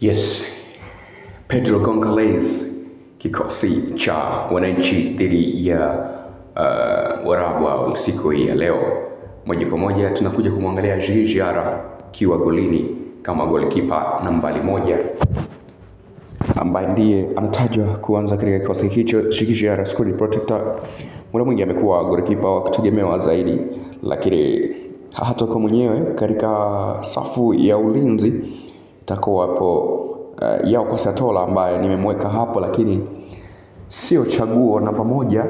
Yes, Pedro Goncalves, kikosi cha wananchi dhidi ya Warabu siku hii ya leo. Moja kwa moja tunakuja kumwangalia Djigui Diarra kiwa golini kama golikipa nambari 1 ambaye ndiye anatajwa kuanza katika kikosi hicho. Djigui Diarra screen protector, muda mwingi amekuwa golikipa wa kutegemewa zaidi, lakini hatakuwa mwenyewe katika safu ya ulinzi. Itakuwa hapo Yao Kwasi ambaye nimemweka hapo, lakini sio chaguo namba 1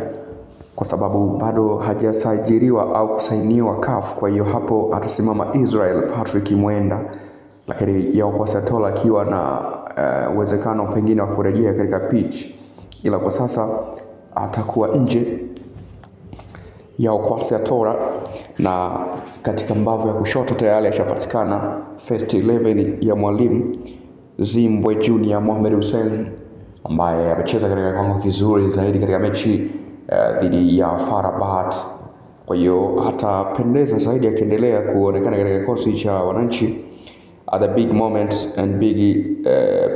kwa sababu bado hajasajiliwa au kusainiwa CAF. Kwa hiyo hapo atasimama Israel Patrick Mwenda, lakini Yao Kwasi akiwa na uwezekano pengine wa kurejea katika pitch, ila kwa sasa atakuwa nje Yao Kwasi, na katika mbavu ya kushoto tayari ashapatikana first 11 ya mwalimu Zimbwe Junior Mohamed Hussein, ambaye amecheza katika kiwango kizuri zaidi katika mechi dhidi ya FAR Rabat. Kwa hiyo hatapendeza zaidi akiendelea kuonekana katika kikosi cha wananchi at the big moments and big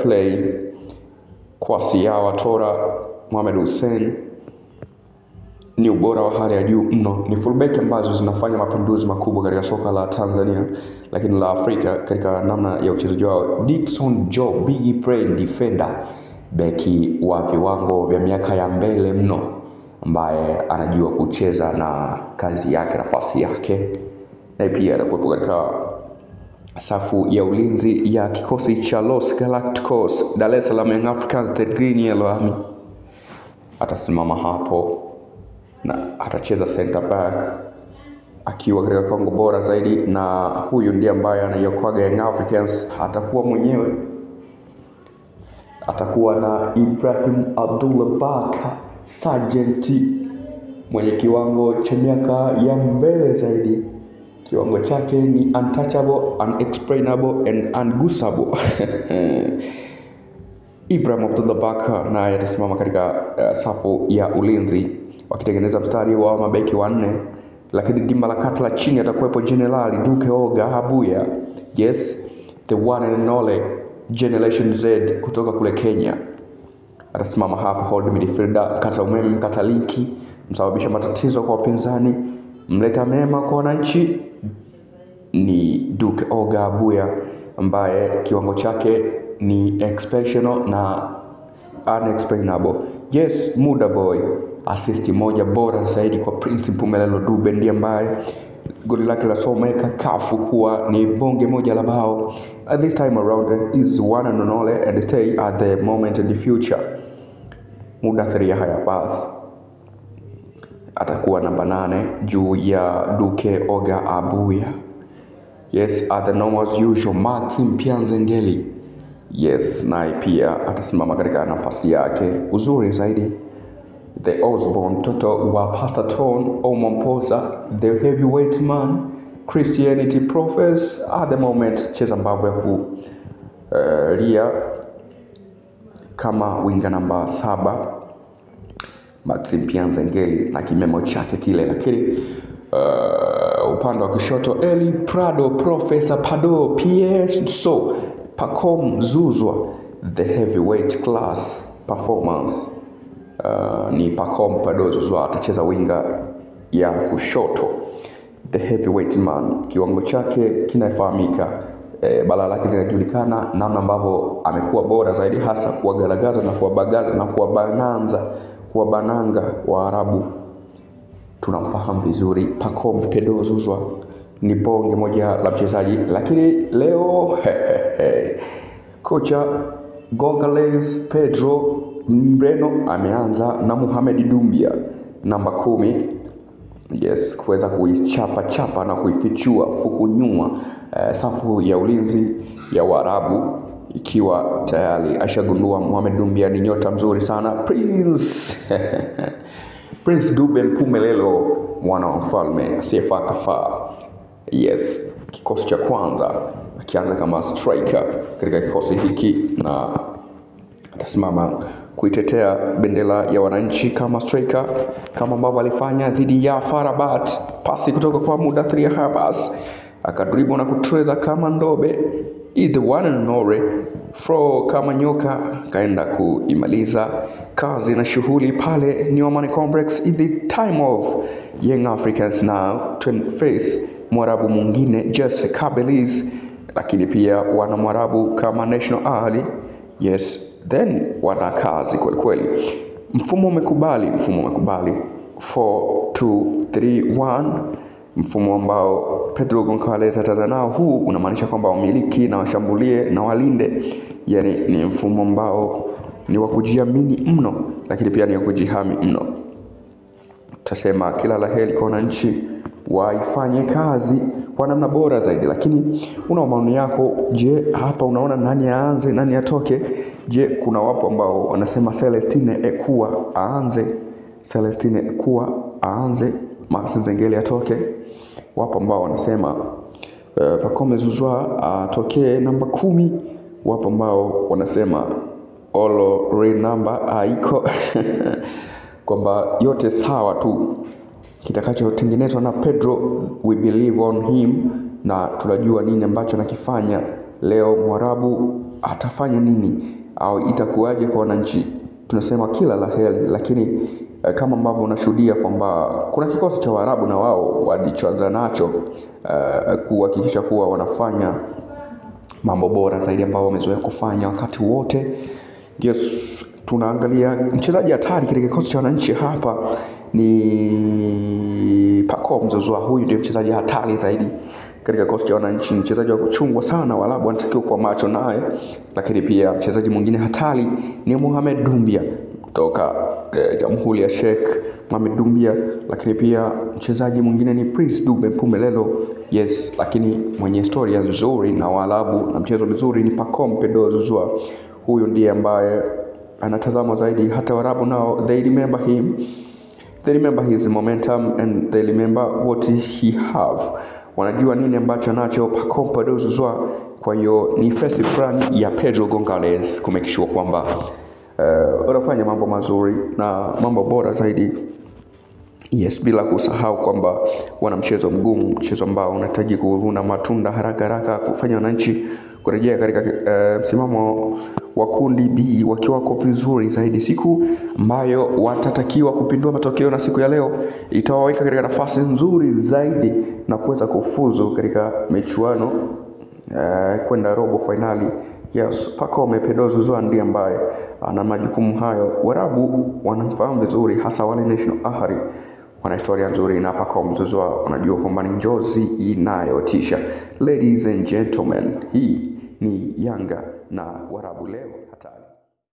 play. Kwasi Mohamed Hussein ni ubora wa hali ya juu mno. Ni fullback ambazo zinafanya mapinduzi makubwa katika soka la Tanzania, lakini la Afrika katika namna ya uchezaji wao. Dickson Job, big play defender, beki wa viwango vya miaka ya mbele mno, ambaye anajua kucheza na kazi yake, nafasi yake, na pia atakuwa katika safu ya ulinzi ya kikosi cha Los Galacticos Dar es Salaam Young Africans, the Green Yellow Army. Atasimama hapo na atacheza center back akiwa katika kiwango bora zaidi, na huyu ndiye ambaye anayokuaga Young Africans. Atakuwa mwenyewe, atakuwa na Ibrahim Abdullah Baka Sergeant, mwenye kiwango cha miaka ya mbele zaidi. Kiwango chake ni untouchable, unexplainable and ungussable. Ibrahim Abdullah Baka naye atasimama katika safu ya ulinzi, wakitengeneza mstari wa mabeki 4, lakini dimba la kati la chini atakuwepo Generali Duke Oga Abuya. Yes, the one and only Generation Z kutoka kule Kenya. Atasimama hapa hold midfielder, kata umeme, mkataliki, msababisha matatizo kwa wapinzani, mleta mema kwa wananchi, ni Duke Oga Abuya, ambaye kiwango chake ni exceptional na unexplainable. Yes, Muda Boy, assist 1 bora zaidi kwa Prince Mpumelelo Dube, ndiye ambaye goli lake la someka CAF kuwa ni bonge moja la bao. At this time around is one and only and stay at the moment in the future. Muda 3 haya pass atakuwa namba 8 juu ya Duke Oga Abuya. Yes, at the normal as usual Maxim Pianzengeli. Yes, naye pia atasimama katika nafasi yake uzuri zaidi. The Osborne Toto wa Pastor Ton Omomposa, the heavyweight man, Christianity Profess at the moment, cheza mbavu ya kulia kama winga namba 7 Maxim Pianzengeli na kimemo chake kile, lakini upande wa kushoto Eli Prado, Professor Pado Pierre Pacom Zuzwa, the heavyweight class performance. Ni Pacom Pado Zuzwa atacheza winga ya kushoto, the heavyweight man. Kiwango chake kinafahamika, bala lake linajulikana, namna ambavyo amekuwa bora zaidi, hasa kuwagaragaza na kuwabagaza na kuwabananga Waarabu. Tunamfahamu vizuri Pacom Pado Zuzwa, ni bonge moja la mchezaji. Lakini leo kocha Goncalves Pedro Mreno ameanza na Mohamed Dumbia namba 10. Yes, kuweza kuichapa na kuifichua fukunyuma safu ya ulinzi ya Waarabu, ikiwa tayari ashagundua Mohamed Dumbia ni nyota mzuri sana. Prince Dube Mpumelelo, mwana wa mfalme asiyefaa kafaa. Yes, kikosi cha kwanza akianza kama striker katika kikosi hiki, na atasimama kuitetea bendera ya wananchi kama striker, kama ambavyo alifanya dhidi ya FAR Rabat. Pasi kutoka kwa Muda 3 Habas, akadribu na kutreza kama ndobe, the one and only Fro kama nyoka kaenda kuimaliza kazi na shughuli pale New Amani Complex in the time of Young Africans now to face Mwarabu mwingine Jesse Kabylie, lakini pia wana Mwarabu kama National Ali. Yes, then wana kazi kweli kweli. Mfumo umekubali 4-2-3-1, mfumo ambao Pedro Goncalves ataanza nao. Huu unamaanisha kwamba wamiliki na washambulie na walinde, yani ni mfumo ambao ni wa kujiamini mno, lakini pia ni wa kujihami mno. Tutasema kila la heri kwa wananchi, waifanye kazi kwa namna bora zaidi. Lakini una maoni yako, je, hapa unaona nani aanze nani atoke? Je, kuna wapo ambao wanasema Celestine Ekua aanze, Maxence Nzengeli atoke. Wapo ambao wanasema Pacome Zouzoua atokee namba 10. Wapo ambao wanasema Olo Renamba aiko kwamba yote sawa tu, kitakachotengenezwa na Pedro, we believe on him, na tunajua nini ambacho nakifanya. Leo Mwarabu atafanya nini au itakuwaje kwa wananchi? Tunasema kila la heri, lakini kama ambavyo unashuhudia kwamba kuna kikosi cha Waarabu na wao walichoanza nacho kuhakikisha kuwa wanafanya mambo bora zaidi ambao wamezoea kufanya wakati wote. Yes, tunaangalia mchezaji hatari katika kikosi cha wananchi hapa ni Pacome Zouzoua. Huyu ndiye mchezaji hatari zaidi katika kikosi cha wananchi, mchezaji wa kuchungwa sana, Waarabu wanatakiwa kwa macho naye. Lakini pia mchezaji mwingine hatari ni Mohamed Doumbia kutoka Jamhuri ya Sheikh Mohamed Doumbia. Lakini pia mchezaji mwingine ni Prince Dube Mpumelelo. Yes, lakini mwenye historia nzuri na Waarabu na mchezo mzuri ni Pacome Pedro Zouzoua. Huyu ndiye ambaye anatazama zaidi, hata Waarabu nao they remember him, they remember his momentum and they remember what he have. Wanajua nini ambacho nacho Pacome Pedro Zouzoua. Kwa hiyo ni first plan ya Pedro Goncalves kumake sure kwamba wanafanya mambo mazuri na mambo bora zaidi. Yes, bila kusahau kwamba wana mchezo mgumu, mchezo ambao unahitaji kuvuna matunda haraka kufanya wananchi kurejea katika msimamo wa kundi B wakiwa kwa vizuri zaidi. Siku ambayo watatakiwa kupindua matokeo na siku ya leo itawaweka katika nafasi nzuri zaidi na kuweza kufuzu katika michuano kwenda robo finali. Yes, Pacome Pedro Zouzoua ndiye ambaye ana majukumu hayo. Waarabu wanamfahamu vizuri, hasa wale National Ali wana historia nzuri, na Pacome Zouzoua wanajua kwamba ni njozi inayotisha. Ladies and gentlemen, hii ni Yanga na Waarabu leo hatari.